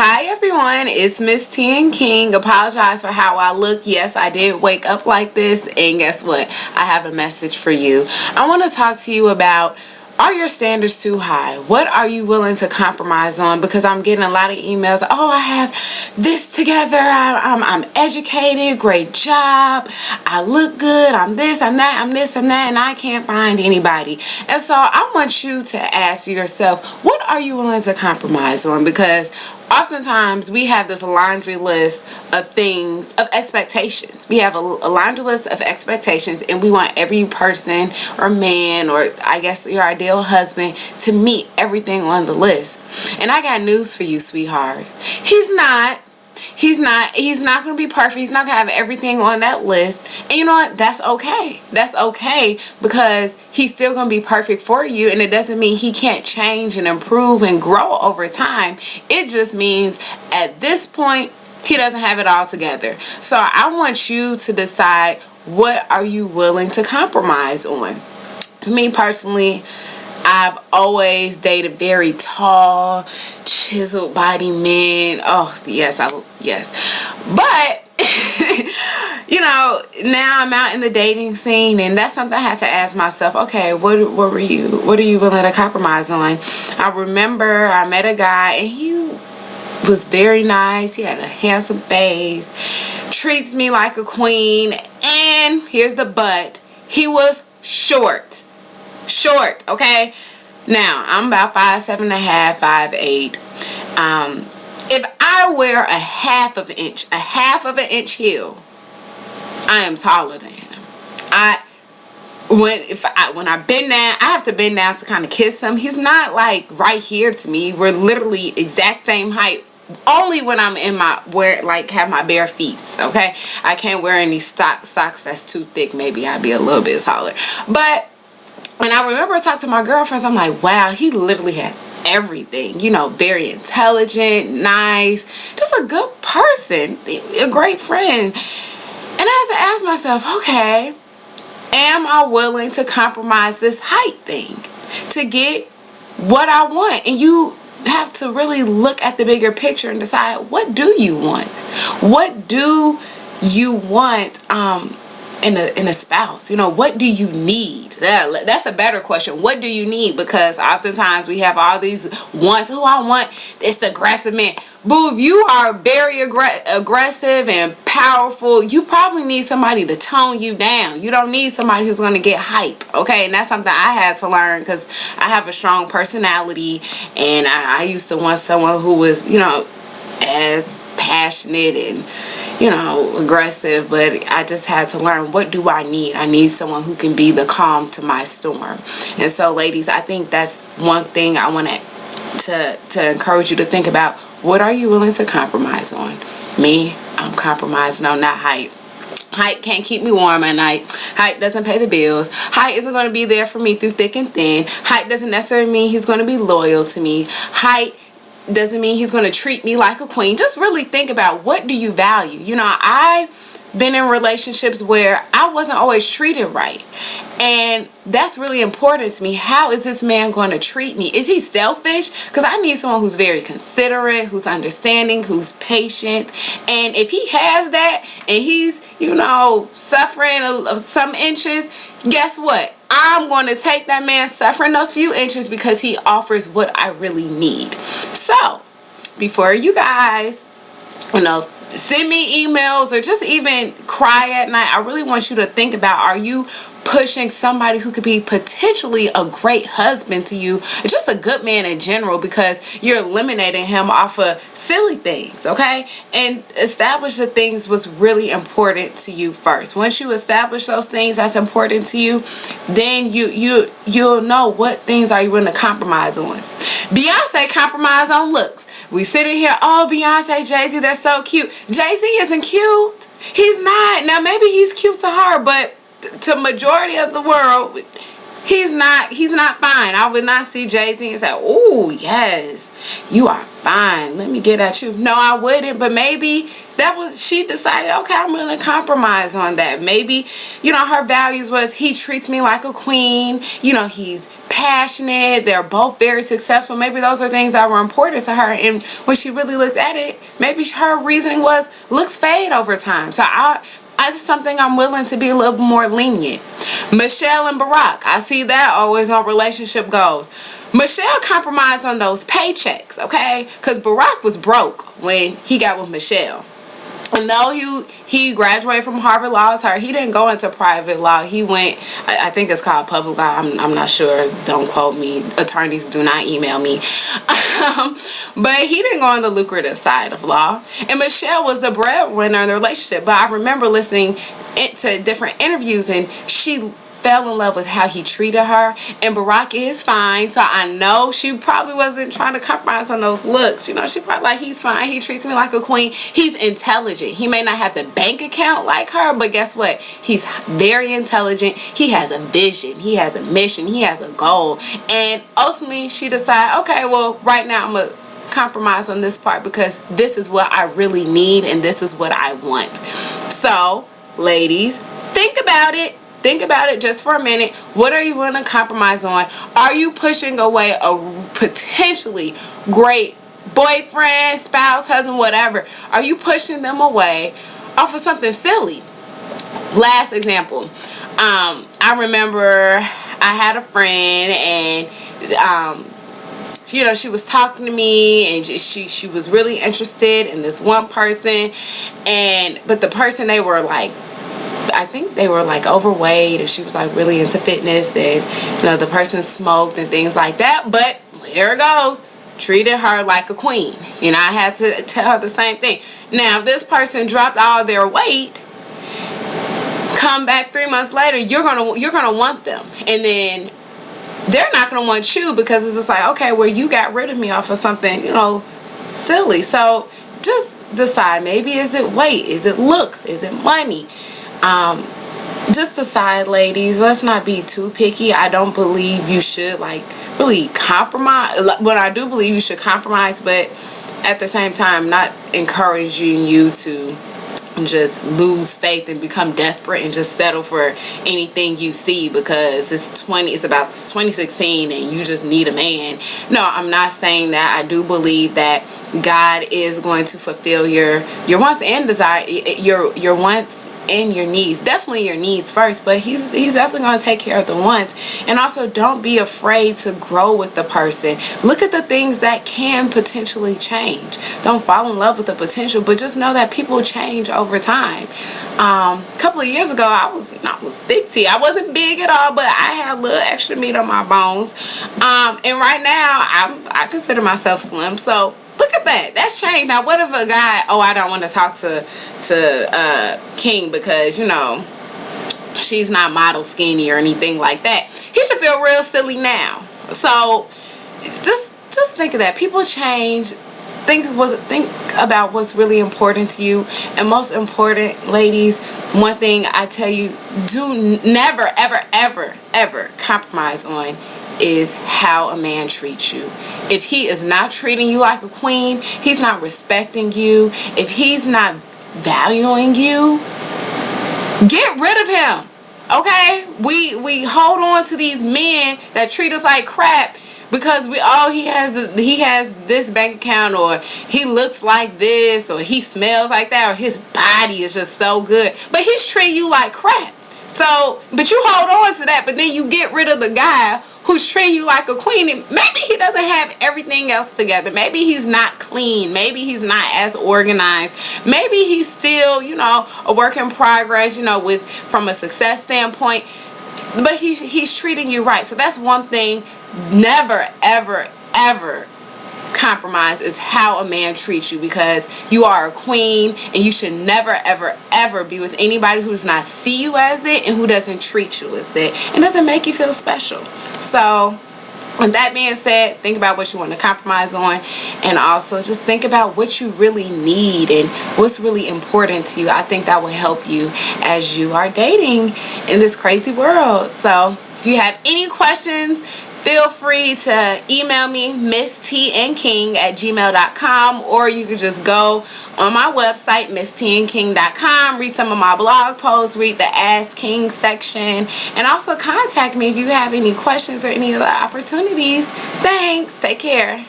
Hi everyone, it's Miss T and King. Apologize for how I look. Yes, I did wake up like this, and guess what? I have a message for you. I want to talk to you about, are your standards too high? What are you willing to compromise on? Because I'm getting a lot of emails. Oh, I have this together. I'm educated. Great job. I look good. I'm this, I'm that, I'm this, I'm that, and I can't find anybody. And so I want you to ask yourself, what are you willing to compromise on? Because oftentimes we have this laundry list of things, of expectations. We have a laundry list of expectations, and we want every person or man, or I guess your ideal husband, to meet everything on the list. And I got news for you, sweetheart. He's not going to be perfect. He's not going to have everything on that list. And you know what? That's okay. That's okay, because he's still going to be perfect for you. And it doesn't mean he can't change and improve and grow over time. It just means at this point, he doesn't have it all together. So I want you to decide, what are you willing to compromise on? Me personally, I've always dated very tall, chiseled body men. Oh, yes. But, now I'm out in the dating scene, and that's something I had to ask myself. Okay, what are you willing to compromise on? I remember I met a guy, and he was very nice. He had a handsome face, treats me like a queen, and here's the but, he was short, okay? Now, I'm about 5'7" and a half, 5'8". If I wear a half of an inch heel, I am taller than him. When I bend down, I have to bend down to kind of kiss him. He's not like right here to me. We're literally exact same height. Only when I'm in have my bare feet, okay? I can't wear any socks that's too thick. Maybe I'd be a little bit taller. But when I remember I talked to my girlfriends, I'm like, wow, he literally has everything. Very intelligent, nice, just a good person, a great friend. And I had to ask myself, okay, am I willing to compromise this height thing to get what I want? And you have to really look at the bigger picture and decide, what do you want? What do you want in a spouse? What do you need? That's a better question. What do you need? Because oftentimes we have all these wants. Who I want this aggressive man. Boo, if you are very aggressive and powerful, you probably need somebody to tone you down. You don't need somebody who's going to get hype, okay? And that's something I had to learn, because I have a strong personality, and I used to want someone who was, as passionate and aggressive. But I just had to learn, what do I need? I need someone who can be the calm to my storm. And so, ladies, I think that's one thing I want to encourage you to think about. What are you willing to compromise on? Me, I'm compromising on that height. Height can't keep me warm at night. Height doesn't pay the bills. Height isn't going to be there for me through thick and thin. Height doesn't necessarily mean he's going to be loyal to me. Height doesn't mean he's going to treat me like a queen. Just really think about, what do you value? I've been in relationships where I wasn't always treated right, and that's really important to me. How is this man going to treat me? Is he selfish? Because I need someone who's very considerate, who's understanding, who's patient. And if he has that, and he's suffering of some inches, guess what? I'm going to take that man suffering those few inches, because he offers what I really need. So, before you guys, send me emails or just even cry at night, I really want you to think about, are you pushing somebody who could be potentially a great husband to you, or just a good man in general, because you're eliminating him off of silly things, okay? And establish the things what's really important to you first. Once you establish those things that's important to you, then you'll know what things are you willing to compromise on. Beyonce compromised on looks. We sitting here, oh, Beyonce, Jay-Z, they're so cute. Jay-Z isn't cute. He's not. Now, maybe he's cute to her, but to majority of the world, he's not fine. I would not see Jay-Z and say, oh yes, you are fine, let me get at you. No, I wouldn't. But maybe she decided, okay, I'm gonna compromise on that. Maybe, her values was, he treats me like a queen, he's passionate, they're both very successful. Maybe those are things that were important to her, and when she really looked at it, maybe her reasoning was, looks fade over time. So that's something I'm willing to be a little more lenient. Michelle and Barack, I see that always on relationship goals. Michelle compromised on those paychecks, okay? Because Barack was broke when he got with Michelle. And though he graduated from Harvard Law as her, he didn't go into private law. He went, I think it's called public law. I'm not sure. Don't quote me. Attorneys, do not email me. But he didn't go on the lucrative side of law. And Michelle was the breadwinner in the relationship. But I remember listening to different interviews, and she fell in love with how he treated her. And Barack is fine, so I know she probably wasn't trying to compromise on those looks. She probably like, he's fine, he treats me like a queen, he's intelligent. He may not have the bank account like her, but guess what, he's very intelligent. He has a vision, he has a mission, he has a goal. And ultimately she decided, okay, well, right now I'm gonna compromise on this part because this is what I really need and this is what I want. So ladies, think about it. Think about it just for a minute. What are you going to compromise on? Are you pushing away a potentially great boyfriend, spouse, husband, whatever? Are you pushing them away off of something silly? Last example. I remember I had a friend, and she was talking to me, and she was really interested in this one person, but the person, they were like, I think they were like overweight, and she was like really into fitness, and the person smoked and things like that. But here it goes, treated her like a queen. I had to tell her the same thing. Now if this person dropped all their weight, come back 3 months later, you're gonna want them, and then they're not gonna want you, because it's just like, okay, well, you got rid of me off of something silly. So just decide, maybe is it weight, is it looks, is it money? Just decide, ladies. Let's not be too picky. I don't believe you should really compromise. But I do believe you should compromise, but at the same time, not encouraging you to just lose faith and become desperate and just settle for anything you see because it's about 2016 and you just need a man. No, I'm not saying that. I do believe that God is going to fulfill your wants and desire, your wants and your needs. Definitely your needs first, but he's definitely going to take care of the wants. And also, don't be afraid to grow with the person. Look at the things that can potentially change. Don't fall in love with the potential, but just know that people change over time. A couple of years ago, I was thick tea. I wasn't big at all, but I had a little extra meat on my bones. And right now, I consider myself slim. So look at that. That's changed. Now, what if a guy, I don't want to talk to King because, she's not model skinny or anything like that. He should feel real silly now. So just think of that. People change. Think about what's really important to you. And most important, ladies, one thing I tell you, do never, ever, ever, ever compromise on is how a man treats you. If he is not treating you like a queen, he's not respecting you, if he's not valuing you, get rid of him. Okay? We hold on to these men that treat us like crap because he has this bank account, or he looks like this, or he smells like that, or his body is just so good, but he's treating you like crap. So, but you hold on to that, but then you get rid of the guy who's treating you like a queen, and maybe he doesn't have everything else together. Maybe he's not clean. Maybe he's not as organized. Maybe he's still, a work in progress, from a success standpoint. But he's treating you right. So that's one thing. Never, ever, ever compromise is how a man treats you, because you are a queen, and you should never, ever, ever be with anybody who does not see you as it and who doesn't treat you as that and doesn't make you feel special. So with that being said, think about what you want to compromise on, and also just think about what you really need and what's really important to you. I think that will help you as you are dating in this crazy world. So If you have any questions, feel free to email me, misstandking@gmail.com, or you can just go on my website, misstandking.com, read some of my blog posts, read the Ask King section, and also contact me if you have any questions or any other opportunities. Thanks. Take care.